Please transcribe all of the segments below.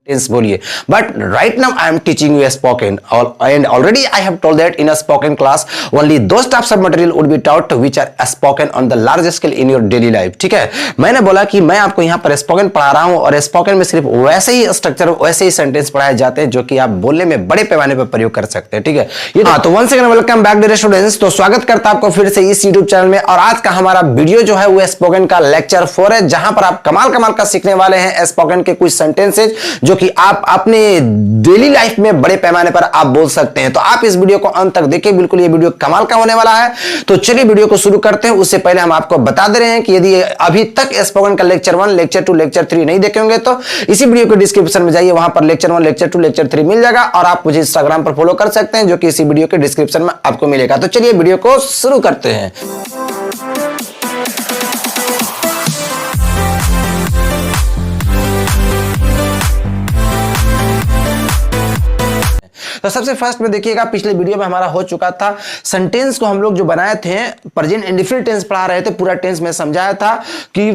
Tense बोलिए, but right now I am teaching you spoken and already I have told that in a spoken class only those types of material would be taught which are spoken on the large scale in your daily life. ठीक है, मैंने बोला कि मैं आपको यहां पर spoken पढ़ा रहा हूं और स्पोकन में सिर्फ वैसे ही स्ट्रक्चर वैसे ही सेंटेंस पढ़ाए जाते हैं जो कि आप बोलने में बड़े पैमाने पर प्रयोग कर सकते हैं। ठीक है, ये तो once again welcome back dear students. तो स्वागत करता आपको फिर से इस YouTube चैनल में और आज का हमारा वीडियो जो है वो स्पोकन का लेक्चर 4 है, जहां पर आप कमाल का सीखने वाले हैं स्पोकन के कुछ सेंटेंसेज जो कि आप अपने डेली लाइफ में बड़े पैमाने पर आप बोल सकते हैं। तो आप इस वीडियो को अंत तक देखिए, बिल्कुल ये वीडियो कमाल का होने वाला है। तो चलिए वीडियो को शुरू करते हैं। उससे पहले हम आपको बता दे रहे हैं कि यदि अभी तक स्पोकन का लेक्चर 1, लेक्चर 2, लेक्चर 3 नहीं देखे होंगे तो इसी वीडियो के डिस्क्रिप्शन में जाइए, वहां पर लेक्चर 1, लेक्चर 2, लेक्चर 3 मिल जाएगा और आप मुझे इंस्टाग्राम पर फॉलो कर सकते हैं जो कि इसी वीडियो के डिस्क्रिप्शन में आपको मिलेगा। तो चलिए वीडियो को शुरू करते हैं। तो सबसे फर्स्ट में देखिएगा, पिछले वीडियो में हमारा हो चुका था सेंटेंस को हम लोग जो बनाए थे प्रेजेंट इंडेफिनिट टेंस पढ़ा रहे थे, पूरा टेंस में समझाया था कि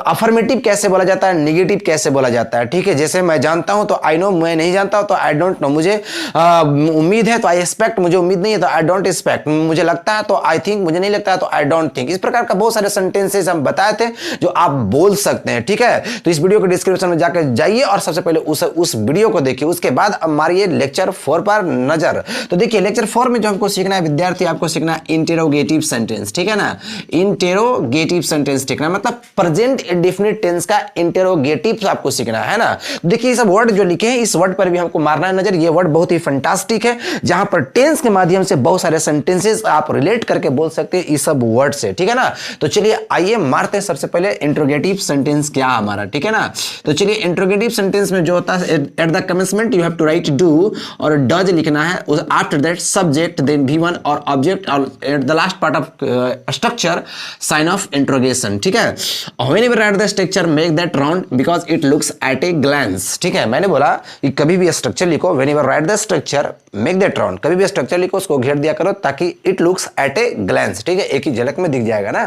अफर्मेटिव कैसे बोला जाता है, नेगेटिव कैसे बोला जाता है। ठीक है, जैसे मैं जानता हूं तो आई नो, मैं नहीं जानता हूं तो आई डोंट नो, मुझे उम्मीद है तो आई एक्सपेक्ट, मुझे उम्मीद नहीं है तो आई डोंट एक्सपेक्ट, मुझे लगता है तो आई थिंक, मुझे नहीं लगता है तो आई डोंट थिंक। इस प्रकार का बहुत सारे सेंटेंसेस हम बताए थे जो आप बोल सकते हैं। ठीक है, तो इस वीडियो के डिस्क्रिप्शन में जाकर जाइए और सबसे पहले उस वीडियो को देखिए, उसके बाद मारिए लेक्चर 4 पर नजर। तो देखिए लेक्चर 4 में जो हमको सीखना है विद्यार्थी, आपको सीखना है इंटेरोगेटिव सेंटेंस। ठीक है ना, इंटेरोगेटिव सेंटेंस सीखना मतलब प्रेजेंट इंडेफिनिट टेंस का इंटेरोगेटिव आपको सीखना है ना। देखिए ये सब वर्ड जो लिखे हैं इस वर्ड पर भी हमको मारना है नजर। ये वर्ड बहुत ही फैंटास्टिक है, जहां पर टेंस के माध्यम से बहुत सारे सेंटेंसेस आप रिलेट करके बोल सकते हैं इस सब वर्ड से। ठीक है ना, तो चलिए आइए मारते हैं सबसे पहले इंटेरोगेटिव सेंटेंस क्या हमारा। ठीक है ना, तो चलिए इंटेरोगेटिव सेंटेंस में जो होता है at the commencement you have to write do और डज लिखना है, after that subject then V1 और ऑब्जेक्ट और at the last part of structure sign of interrogation. ठीक है, whenever write the structure make that round because it looks at a glance. ठीक है, मैंने बोला कि कभी भी स्ट्रक्चर लिखो, whenever write the structure make that round, कभी भी स्ट्रक्चर लिखो उसको घेर दिया करो ताकि it looks at a glance. ठीक है, एक ही झलक में दिख जाएगा ना।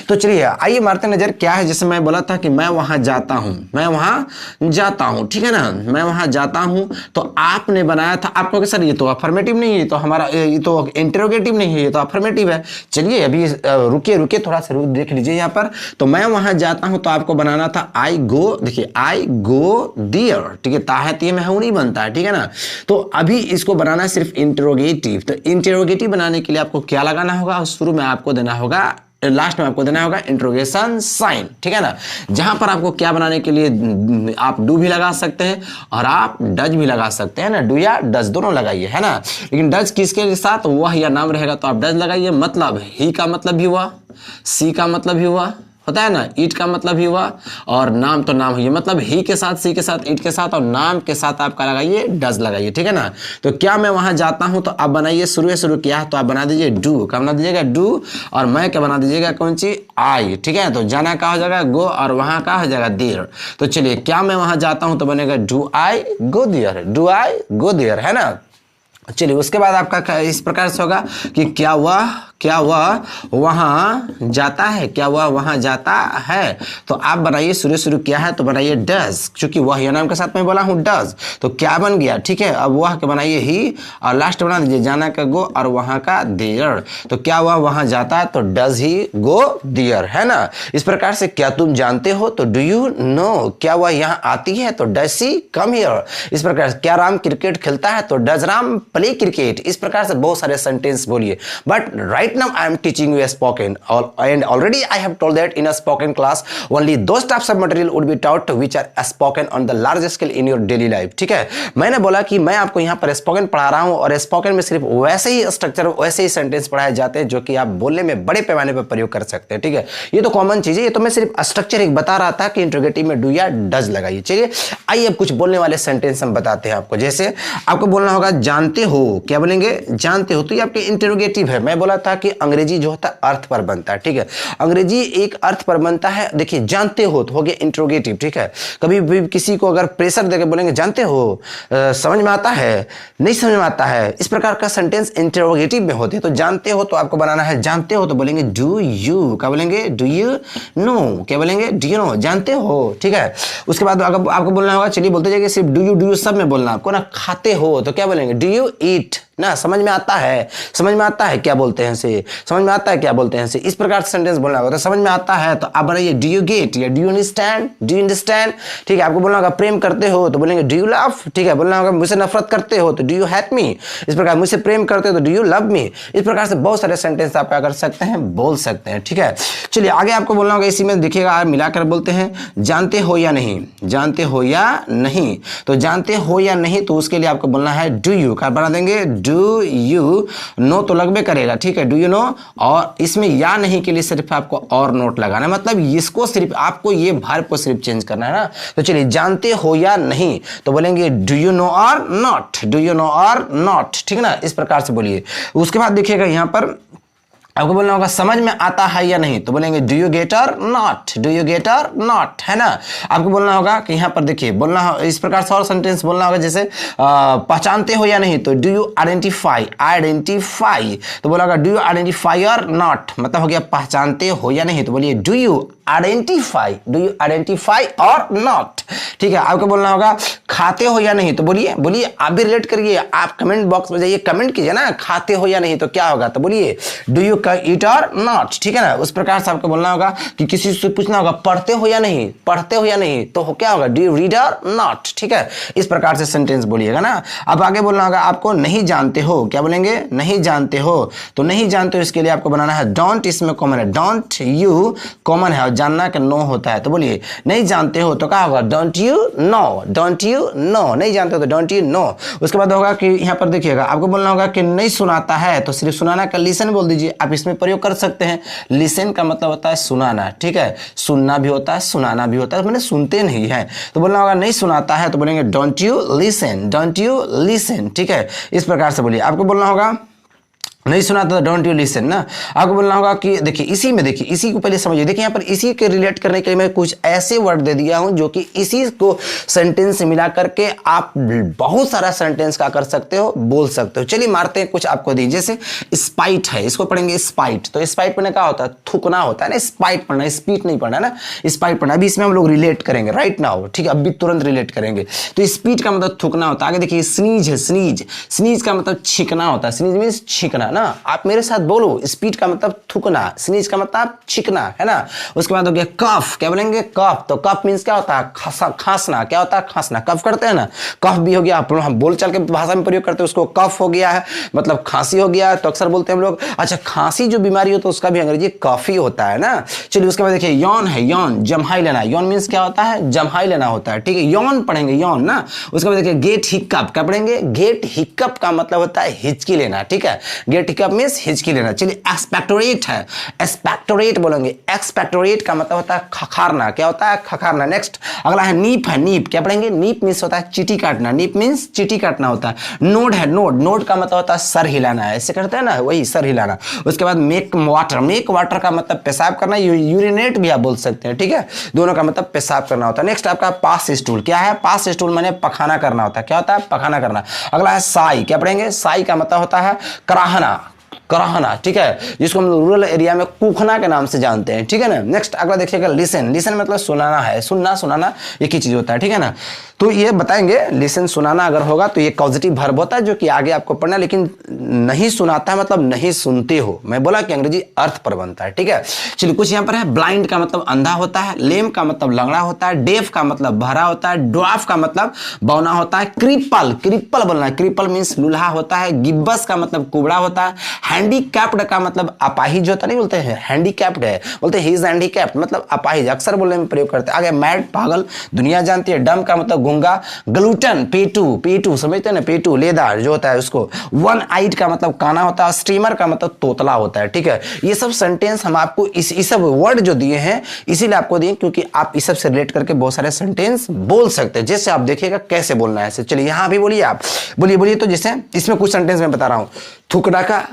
तो चलिए आइए मारते नजर क्या है। जैसे मैं बोला था कि मैं वहां जाता हूं, मैं वहां जाता हूं। ठीक है ना, मैं वहां जाता हूं, तो आपने बनाया था, आपको सर ये तो अफर्मेटिव नहीं है, तो हमारा ये तो इंटेरोगेटिव नहीं है, ये तो अफर्मेटिव है। चलिए अभी रुकिए थोड़ा सा देख लीजिए यहाँ पर। तो मैं वहां जाता हूं तो आपको बनाना था आई गो। देखिए आई गो देयर। ठीक है, ताहती में हूं नहीं बनता है। ठीक है ना, तो अभी इसको बनाना है सिर्फ इंटेरोगेटिव। तो इंटेरोगेटिव बनाने के लिए आपको क्या लगाना होगा, शुरू में आपको देना होगा, लास्ट में आपको देना होगा इंट्रोगेशन साइन। ठीक है ना, जहां पर आपको क्या बनाने के लिए आप डू भी लगा सकते हैं और आप डज भी लगा सकते हैं ना, डू या डज दोनों लगाइए, है ना। लेकिन डज किसके साथ, वह या नाम रहेगा तो आप डज लगाइए। मतलब ही का मतलब भी हुआ, सी का मतलब भी हुआ, होता है ना, ईट का मतलब भी हुआ और नाम तो नाम ही, मतलब ही के साथ, सी के साथ, ईट के साथ और नाम के साथ आपका लगाइए डज लगाइए। ठीक है ना, तो क्या मैं वहां जाता हूं तो आप बनाइए, शुरू किया है तो आप बना दीजिए डू, क्या बना दीजिएगा डू, और मैं क्या बना दीजिएगा कौन सी, आई। ठीक है, तो जाना का हो जाएगा गो और वहां का हो जाएगा देयर। तो चलिए क्या मैं वहां जाता हूं तो बनेगा do I go there, do I go there, है ना। चलिए उसके बाद आपका इस प्रकार से होगा कि क्या वह वहां जाता है, क्या वह वहां जाता है। तो आप बनाइए, शुरू किया है तो बनाइए डज, क्योंकि वह या नाम के साथ मैं बोला हूं डज, तो क्या बन गया। ठीक है, अब वह के बनाइए ही और लास्ट बना दीजिए जाना का गो और वहां का देयर। तो क्या वह वहां जाता है तो डज ही गो देयर, है ना। इस प्रकार से क्या तुम जानते हो तो डू यू नो, क्या वह यहाँ आती है तो डज शी कम हियर। इस प्रकार से क्या राम क्रिकेट खेलता है तो डज राम प्ले क्रिकेट। इस प्रकार से बहुत सारे सेंटेंस बोलिए, but right now I am teaching you spoken and already I have told that in a spoken class only those types of material would be taught which are spoken on the large scale in your daily life। ठीक है, मैंने बोला कि मैं आपको यहाँ पर spoken पढ़ा रहा हूँ और स्पोकन में सिर्फ वैसे ही स्ट्रक्चर वैसे ही सेंटेंस पढ़ाए जाते हैं जो कि आप बोलने में बड़े पैमाने पर प्रयोग कर सकते हैं। ठीक है, ये तो कॉमन चीज है, ये तो मैं सिर्फ स्ट्रक्चर एक बता रहा था कि इंट्रोगेटिव में डू या डज लगाइए। चलिए आइए अब कुछ बोलने वाले सेंटेंस हम बताते हैं आपको। जैसे आपको बोलना होगा जानते हो, क्या बोलेंगे जानते हो, तो ये आपके इंटेरोगेटिव है। मैं बोला था कि अंग्रेजी जो होता है अर्थ पर बनता है, ठीक है। अंग्रेजी एक अर्थ पर बनता है। देखिए जानते हो तो हो गया इंट्रोगेटिव, ठीक है। कभी भी किसी को अगर प्रेशर देकर बोलेंगे जानते हो, समझ में आता है, नहीं समझ में आता है, इस प्रकार का सेंटेंस इंट्रोगेटिव में होते हैं। तो जानते हो तो आपको बनाना है जानते हो तो बोलेंगे डू यू, क्या बोलेंगे डू यू नो, क्या बोलेंगे डू यू नो, जानते हो, ठीक है। उसके बाद आपको बोलना होगा, चलिए बोलते जाइए, सिर्फ डू यू सब में बोलना आपको ना। खाते हो तो क्या बोलेंगे डू यू ईट ना, समझ में आता है, समझ में आता है क्या बोलते हैं से, समझ में आता है क्या बोलते हैं से, इस प्रकार से सेंटेंस बोलना होगा। तो समझ में आता है तो आप बनाइए डू यू गेट या do you understand, do you understand, ठीक है। आपको बोलना होगा प्रेम करते हो तो बोलेंगे डू यू लव, ठीक है। बोलना होगा मुझसे नफरत करते हो तो डू यू हेट मी, इस प्रकार मुझसे प्रेम करते हो तो डू यू लव मी। इस प्रकार से बहुत सारे सेंटेंस आप क्या कर सकते हैं, बोल सकते हैं, ठीक है। चलिए आगे आपको बोलना होगा, इसी में देखिएगा मिलाकर बोलते हैं जानते हो या नहीं, जानते हो या नहीं। तो जानते हो या नहीं तो उसके लिए आपको बोलना है डू यू, क्या बना देंगे डू यू नो तो लगभग करेगा, ठीक है, डू यू नो। और इसमें या नहीं के लिए सिर्फ आपको और नोट लगाना है, मतलब इसको सिर्फ आपको ये वर्ब को सिर्फ चेंज करना है ना। तो चलिए जानते हो या नहीं तो बोलेंगे डू यू नो और नॉट, डू यू नो और नॉट, ठीक ना, इस प्रकार से बोलिए। उसके बाद देखिएगा यहाँ पर आपको बोलना होगा समझ में आता है या नहीं तो बोलेंगे डू यू गेट और नॉट, डू यू गेट और नॉट, है ना। आपको बोलना होगा कि यहाँ पर देखिए बोलना इस प्रकार से और सेंटेंस बोलना होगा, जैसे पहचानते हो या नहीं तो डू यू आइडेंटिफाई, आइडेंटिफाई तो बोला होगा डू यू आइडेंटिफाई और नॉट, मतलब हो गया पहचानते हो या नहीं तो बोलिए do you identify, do you identify और नॉट, ठीक है। आपको बोलना होगा खाते हो या नहीं तो बोलिए, बोलिए आप भी रिलेट करिए, आप कमेंट बॉक्स में जाइए कमेंट कीजिए ना, खाते हो या नहीं तो क्या होगा तो बोलिए डू यू ईट और नॉट, ठीक है ना। उस प्रकार से आपको बोलना होगा कि किसी से पूछना होगा पढ़ते हो या नहीं, पढ़ते हो या नहीं तो क्या होगा डू यू रीड और नॉट, ठीक है। इस प्रकार से सेंटेंस बोलिएगा ना। अब आगे बोलना होगा आपको नहीं जानते हो, क्या बोलेंगे नहीं जानते हो तो नहीं जानते हो इसके लिए आपको बनाना है डोंट, इसमें कॉमन है, डोंट यू कॉमन है और जानना का नो होता है तो बोलिए नहीं जानते हो तो क्या होगा don't you know, don't you know, नहीं जानते हो तो डोंट यू नो। उसके बाद होगा कि यहाँ पर देखिएगा आपको बोलना होगा कि नहीं सुनाता है तो सिर्फ सुनाना का लिसन बोल दीजिए, आप इसमें प्रयोग कर सकते हैं। लिसन का मतलब होता है सुनाना, ठीक है, सुनना भी होता है सुनाना भी होता है, मैंने सुनते नहीं है तो बोलना होगा नहीं सुनाता है तो बोलेंगे don't you listen, don't you listen, ठीक है। इस प्रकार से बोलिए। आपको बोलना होगा नहीं सुना तो डोंट यू लिसन ना। आपको बोलना होगा कि देखिए इसी में, देखिए इसी को पहले समझिए, देखिए यहाँ पर इसी के रिलेट करने के लिए मैं कुछ ऐसे वर्ड दे दिया हूं जो कि इसी को सेंटेंस से मिला करके आप बहुत सारा सेंटेंस का कर सकते हो, बोल सकते हो। चलिए मारते हैं कुछ आपको दी, जैसे स्पाइट है, इसको पढ़ेंगे स्पाइट, तो स्पाइट पढ़ने का होता है थूकना होता है ना, स्पाइट पढ़ना, स्पीट नहीं पढ़ना ना, स्पाइट पढ़ना। अभी इसमें हम लोग रिलेट करेंगे राइट नाउ, ठीक है, अभी तुरंत रिलेट करेंगे। तो स्पीट का मतलब थूकना होता है। आगे देखिए स्नीज है, स्नीज, स्नीज का मतलब छींकना होता है, स्नीज मीन्स छींकना ना। आप मेरे साथ बोलो, स्पीट का मतलब थूकना, स्नीज का मतलब छींकना, है ना। उसके बाद हो गया कफ, क्या बोलेंगे कफ, तो कफ मीन्स क्या होता है खांसना, क्या होता है खांसना, कफ करते हैं ना, कफ भी हो गया, हम बोलचाल के भाषा में प्रयोग करते हैं उसको, कफ हो गया है मतलब खांसी हो गया, तो अक्सर बोलते हैं हम लोग अच्छा खांसी जो बीमारी हो तो उसका भी अंग्रेजी कफ ही होता है ना। चलिए उसके बाद देखिए यौन है, यौन जम्हाई लेना, यौन मीन्स क्या होता है जम्हाई लेना होता है, ठीक है, यौन पढ़ेंगे यौन ना। उसके बाद देखिए गेट हिकअप, क्या पढ़ेंगे गेट हिकअप का मतलब होता है हिचकी लेना, ठीक है, गेट हिकअप मीन्स हिचकी लेना। चलिए एक्सपेक्टोरेट है, एक्सपेक्टोरेट बोलेंगे, एक्सपेक्टोरेट का मतलब होता है खखारना, क्या होता है खखारना। नेक्स्ट अगला है नीप है, नीप क्या पढ़ेंगे नीप मीन्स होता है चीटी काटना, नीप मीन्स चीटी काटना होता है। नोड है, नोड, नोड का मतलब होता है सर हिलाना, ऐसे करते हैं ना वही सर हिलाना। उसके बाद मेक वाटर, मेक वाटर का मतलब पेशाब करना, यूरिनेट भी आप बोल सकते हैं, ठीक है, दोनों का मतलब पेशाब करना होता है। नेक्स्ट आपका पास स्टूल, क्या है पास स्टूल माने पखाना करना होता है, क्या होता है पखाना करना। अगला है साई, क्या पढ़ेंगे साई का मतलब होता है कराहना, कराहना, ठीक है, जिसको हम रूरल एरिया में कूखना के नाम से जानते हैं, ठीक है ना। नेक्स्ट अगला देखिएगा लिसन, लिसन मतलब सुनाना है, सुनना सुनाना एक ही चीज होता है, ठीक है ना। तो ये बताएंगे लिसन सुनाना अगर होगा तो ये पॉजिटिव वर्ब होता है जो कि आगे आपको पढ़ना, लेकिन नहीं सुनाता है मतलब नहीं सुनते हो, मैं बोला कि अंग्रेजी अर्थ पर बनता है, ठीक है। चलिए कुछ यहाँ पर है, ब्लाइंड का मतलब अंधा होता है, लेम का मतलब लंगड़ा होता है, डेफ का मतलब बहरा होता है, ड्वार्फ का मतलब बौना होता है, क्रिपल, क्रिपल बोलना है, क्रिपल मीन्स लूल्हा होता है, गिब्बस का मतलब कुबड़ा होता है, हैंडीकैप्ड का मतलब अपाहिज होता, नहीं बोलते हैं हैंडीकैप्ड है, बोलते हैं ही इज हैंडीकैप्ड मतलब अपाहिज, अक्सर बोलने में प्रयोग करते हैं। आगे मैड पागल दुनिया जानती है, डम का मतलब गूंगा, ग्लूटन पेटू, पेटू समझते हैं ना, पेटू लेदार जो होता है उसको, वन आइड का मतलब काना होता है, स्ट्रीमर का मतलब तोतला होता है, ठीक है। ये सब सेंटेंस हम आपको इस सब वर्ड जो दिए हैं इसीलिए आपको दिए क्योंकि आप इस सब से रिलेट करके बहुत सारे सेंटेंस बोल सकते हैं, जैसे आप देखिएगा कैसे बोलना है। चलिए यहां भी बोलिए आप, बोलिए बोलिए। तो जैसे इसमें कुछ सेंटेंस मैं बता रहा हूं, थुकड़ा का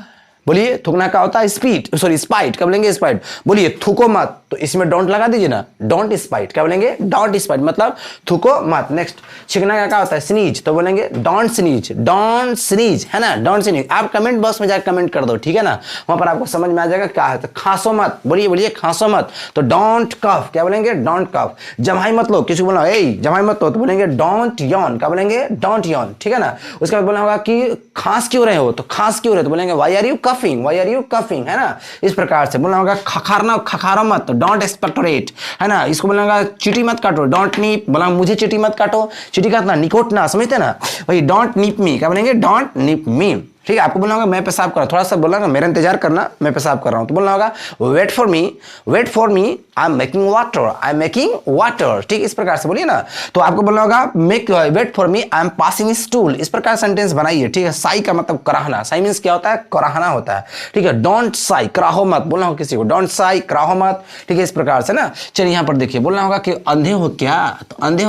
बोलिए थूकना क्या होता है? स्पीड, सॉरी स्पाइट, क्या बोलेंगे? स्पाइट। बोलिए थूको मत, तो इसमें डोंट लगा दीजिए ना, डोंट स्पाइट, क्या बोलेंगे? डोंट स्पाइट, मतलब थूको मत। नेक्स्ट छींकना क्या होता है? स्नीज, तो बोलेंगे डोंट स्नीज, डोंट स्नीज, है ना, डोंट स्नीज। आप कमेंट बॉक्स में जाकर कमेंट कर दो, ठीक है ना, वहां पर आपको समझ में आ जाएगा क्या है। तो खांसो मत, बोलिए बोलिए खांसो मत, तो डोंट कफ, क्या बोलेंगे? डोंट कफ। जमाई मत लो, किसी को बोला ए जमाई मत लो, तो बोलेंगे डोंट यॉन, क्या बोलेंगे? डोंट यॉन, ठीक है ना। उसके बाद बोलना होगा कि खांस क्यों रहे हो, तो खांस क्यों रहे, तो बोलेंगे why are you coughing, why are you coughing, है ना। इस प्रकार से बोलना होगा खखारना, खखारो मत, तो डोंट एक्सपेक्टोरेट, है ना। इसको बोलना होगा चीटी मत काटो, डोंट नीप, बोला मुझे चीटी मत काटो, चीटी काटना निकोटना, समझते ना भाई, डोंट नीप मी, क्या बोलेंगे? डोंट नीप मी, ठीक है। आपको बोलना होगा मैं पेशाब कर रहा हूं, थोड़ा सा बोलना होगा मेरा इंतजार करना, मैं पेशाब कर रहा हूं, तो बोलना होगा wait for me, wait for me, I am making water, I am making water, ठीक, इस प्रकार से बोलिए ना। तो आपको बोलना होगा make wait for me, I am passing stool, इस प्रकार सेंटेंस बनाइए, ठीक है। साई का मतलब कराहना, साई मींस क्या होता है? कराहना होता है, ठीक है। डोंट साई, कराहो मत, बोलना होगा किसी को डोंट साई, कराहो मत, ठीक है, इस प्रकार से ना। चलिए यहां पर देखिए, बोलना होगा कि अंधे हो क्या, तो अंधे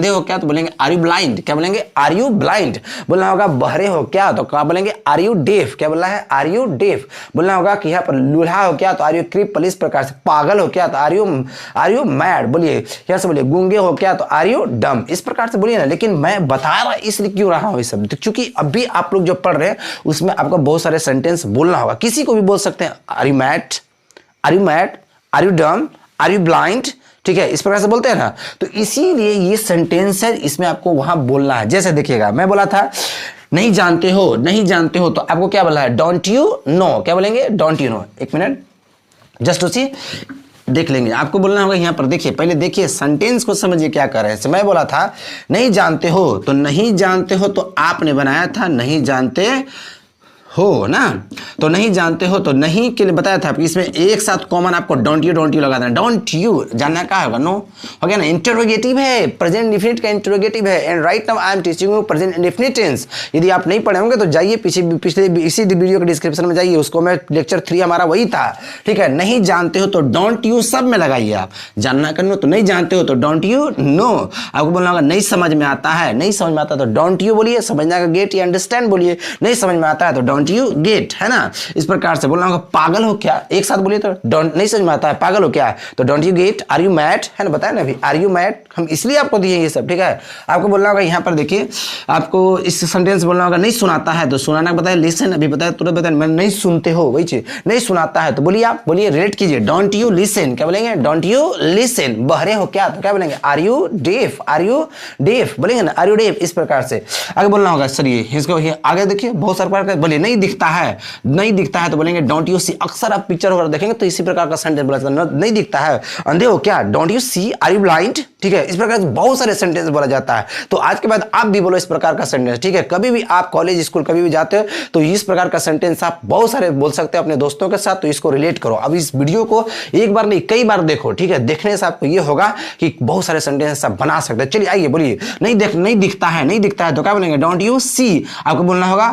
हो क्या, तो बोलेंगे आर यू ब्लाइंड, क्या बोलेंगे? Are you blind. बोलना होगा बहरे हो क्या, तो क्या बोलेंगे? आर यू डेफ, क्या बोलना है? Are you deaf. बोलना होगा कि यहाँ पर लूल्हा हो क्या, तो आर यू क्रिपल, इस प्रकार से। पागल हो क्या, तो आर यू मैड, बोलिए यहाँ से बोलिए। गूंगे हो क्या, तो आर यू डम, इस प्रकार से बोलिए ना। लेकिन मैं बता रहा इसलिए क्यों रहा हूं ये सब, क्योंकि अभी आप लोग जो पढ़ रहे हैं उसमें आपको बहुत सारे सेंटेंस बोलना होगा। किसी को भी बोल सकते हैं, are you mad, are you mad, are you dumb, are you blind, ठीक है, इस प्रकार से बोलते हैं ना। तो इसीलिए ये सेंटेंस है, इसमें आपको वहां बोलना है। जैसे देखिएगा, मैं बोला था नहीं जानते हो, नहीं जानते हो, तो आपको क्या बोला है? डोंट यू नो, क्या बोलेंगे? Don't you know. एक मिनट जस्ट उसी देख लेंगे, आपको बोलना होगा यहां पर। देखिए पहले देखिए सेंटेंस को समझिए क्या कर रहे हैं। मैं बोला था नहीं जानते हो, तो नहीं जानते हो तो आपने बनाया था नहीं जानते हो ना, तो नहीं जानते हो, तो नहीं के लिए बताया था इसमें एक साथ कॉमन आपको डोंट यू लगा देना। डोंट यू जानना क्या होगा? नो हो गया ना। इंटरोगेटिव है, प्रेजेंट इंडेफिनिट का इंटरोगेटिव है, and right now I am teaching you present indefinite tense. यदि आप नहीं पढ़े होंगे तो जाइए पिछले इसी वीडियो के डिस्क्रिप्शन में जाइए, उसको मैं लेक्चर 3 हमारा वही था, ठीक है। नहीं जानते हो तो डोंट यू सब में लगाइए आप, जानना करना, तो नहीं जानते हो तो डोंट यू नो। आपको बोलना होगा नहीं समझ में आता है, नहीं समझ में आता तो डोंट यू बोलिए, समझना का गेट या अंडरस्टैंड बोलिए, नहीं समझ में आता है तो डोंट यू गेट, है ना। इस प्रकार से बोलना होगा पागल हो क्या, एक साथ बोलिए तो डोंट, नहीं समझ में आता है पागल हो क्या, तो don't you get, are you mad, है ना, बताया ना अभी, आर यू मैड, हम इसलिए आपको दिए ये सब, ठीक है। आपको बोलना होगा यहाँ पर देखिए, आपको इस सेंटेंस बोलना होगा नहीं सुनाता है, तो सुनाना बताया लिसन, अभी बताया तुरंत बताया, मैं नहीं सुनते हो, वही चीज, नहीं सुनाता है तो बोलिए आप, बोलिए रिलेट कीजिए, डोंट यू लिसन, क्या बोलेंगे? Don't you listen. बहरे हो क्या, तो क्या बोलेंगे? Are you deaf, are you deaf, बोलेंगे ना, आर यू डेफ, इस प्रकार से आगे बोलना होगा। चलिए इसको आगे देखिए, बहुत सारे प्रकार का बोलिए नहीं दिखता है, नहीं दिखता है तो बोलेंगे डोंट यू सी। अक्सर आप पिक्चर वगैरह देखेंगे तो इसी प्रकार का सेंटेंस बोला जाता है, नहीं दिखता है, अंधे हो क्या, don't you see, are you blind, ठीक है। इस प्रकार से बहुत सारे सेंटेंस बोला जाता है। तो आज के बाद आप भी बोलो इस प्रकार का सेंटेंस, ठीक है। कभी भी आप कॉलेज स्कूल कभी भी जाते हो तो इस प्रकार का सेंटेंस आप बहुत सारे बोल सकते हो अपने दोस्तों के साथ, तो इसको रिलेट करो। अब इस वीडियो को एक बार नहीं कई बार देखो, ठीक है। देखने से आपको ये होगा कि बहुत सारे सेंटेंस आप बना सकते हैं। चलिए आइए बोलिए, नहीं दिखता है, नहीं दिखता है तो क्या बोलेंगे? Don't you see. आपको बोलना होगा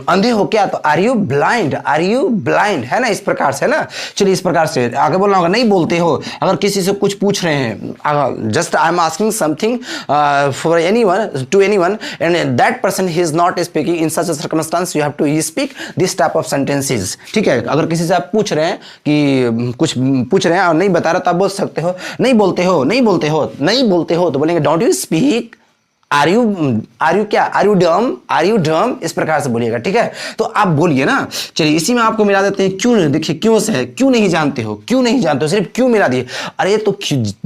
अंधे हो क्या, तो are you blind, are you blind, है ना, इस प्रकार से ना। चलिए इस प्रकार से आगे बोलना होगा नहीं बोलते हो, अगर किसी से कुछ पूछ रहे हैं, just I am asking something for anyone, to anyone, and that person he is not speaking in such a circumstance, you have to speak this type of sentences, ठीक है। अगर किसी से आप पूछ रहे हैं कि कुछ पूछ रहे हैं और नहीं बता रहा तो आप बोल सकते हो नहीं बोलते हो, नहीं बोलते हो, नहीं बोलते हो, तो बोलेंगे don't you speak, are you क्या, आर यू डम, इस प्रकार से बोलिएगा, ठीक है। तो आप बोलिए ना। चलिए इसी में आपको मिला देते हैं क्यों, देखिए क्यों से है, क्यों नहीं जानते हो, क्यों नहीं जानते हो, सिर्फ क्यों मिला दिए। अरे तो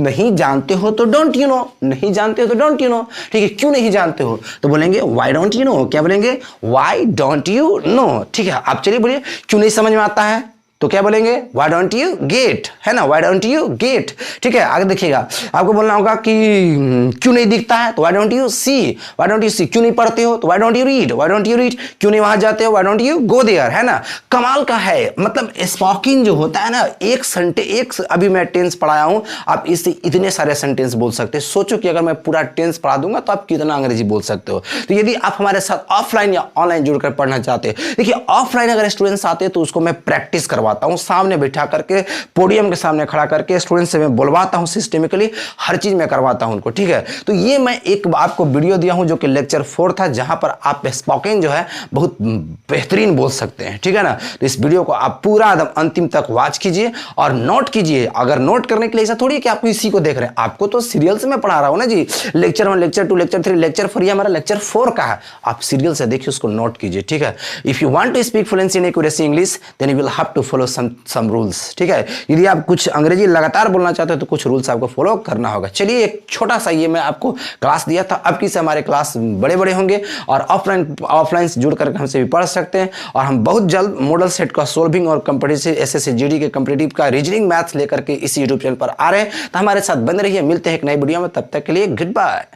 नहीं जानते हो तो डोंट यू नो, नहीं जानते हो तो डोंट यू नो, ठीक है। क्यों नहीं जानते हो तो बोलेंगे व्हाई डोंट यू नो, क्या बोलेंगे? व्हाई डोंट यू नो, ठीक है। आप चलिए बोलिए क्यों नहीं समझ में आता है तो क्या बोलेंगे? व्हाई डोंट यू गेट, है ना, व्हाई डोंट यू गेट, ठीक है। आगे देखिएगा, आपको बोलना होगा कि क्यों नहीं दिखता है तो why don't you see, why don't you see. क्यों नहीं पढ़ते हो तो why don't you read, why don't you read. क्यों नहीं वहां जाते हो, why don't you go there, है ना। कमाल का है, मतलब स्पीकिंग जो होता है ना, एक अभी मैं टेंस पढ़ाया हूं, आप इससे इतने सारे सेंटेंस बोल सकते हैं। सोचो कि अगर मैं पूरा टेंस पढ़ा दूंगा तो आप कितना अंग्रेजी बोल सकते हो। तो यदि आप हमारे साथ ऑफलाइन या ऑनलाइन जुड़कर पढ़ना चाहते हैं, देखिए ऑफलाइन अगर स्टूडेंट्स आते हैं तो उसको मैं प्रैक्टिस करवा करवाता हूँ, सामने बैठा करके पोडियम के सामने खड़ा करके स्टूडेंट से मैं बुलवाता हूँ, सिस्टमिकली हर चीज मैं करवाता हूँ उनको, ठीक है। तो ये मैं एक आपको वीडियो दिया हूँ जो कि लेक्चर 4 था, जहां पर आप स्पोकन जो है बहुत बेहतरीन बोल सकते हैं, ठीक है ना। तो इस वीडियो को आप पूरा एकदम अंतिम तक वॉच कीजिए और नोट कीजिए। अगर नोट करने के लिए ऐसा थोड़ी है कि आपको इसी को देख रहे हैं, आपको तो सीरियल से मैं पढ़ा रहा हूं ना जी, लेक्चर 1, लेक्चर 2, लेक्चर 3, लेक्चर 4, ये हमारा लेक्चर 4 का है। आप सीरियल से देखिए, उसको नोट कीजिए, ठीक है। If you want to speak fluency in accuracy English then you will have to follow some rules, ठीक है। यदि आप कुछ अंग्रेजी लगातार बोलना चाहते हो तो कुछ रूल्स आपको फॉलो करना होगा। चलिए, एक छोटा सा ये मैं आपको क्लास दिया था, अब की से हमारे क्लास बड़े बड़े होंगे और ऑफलाइन जुड़ करके हमसे भी पढ़ सकते हैं। और हम बहुत जल्द मॉडल सेट का सोल्विंग और कंपटीटिव एसएससी जीडी के कंपटीटिव का रीजनिंग मैथ्स लेकर के इस यूट्यूब चैनल पर आ रहे हैं। तो हमारे साथ बने रहिए, मिलते हैं एक नई वीडियो में, तब तक के लिए गुड बाय।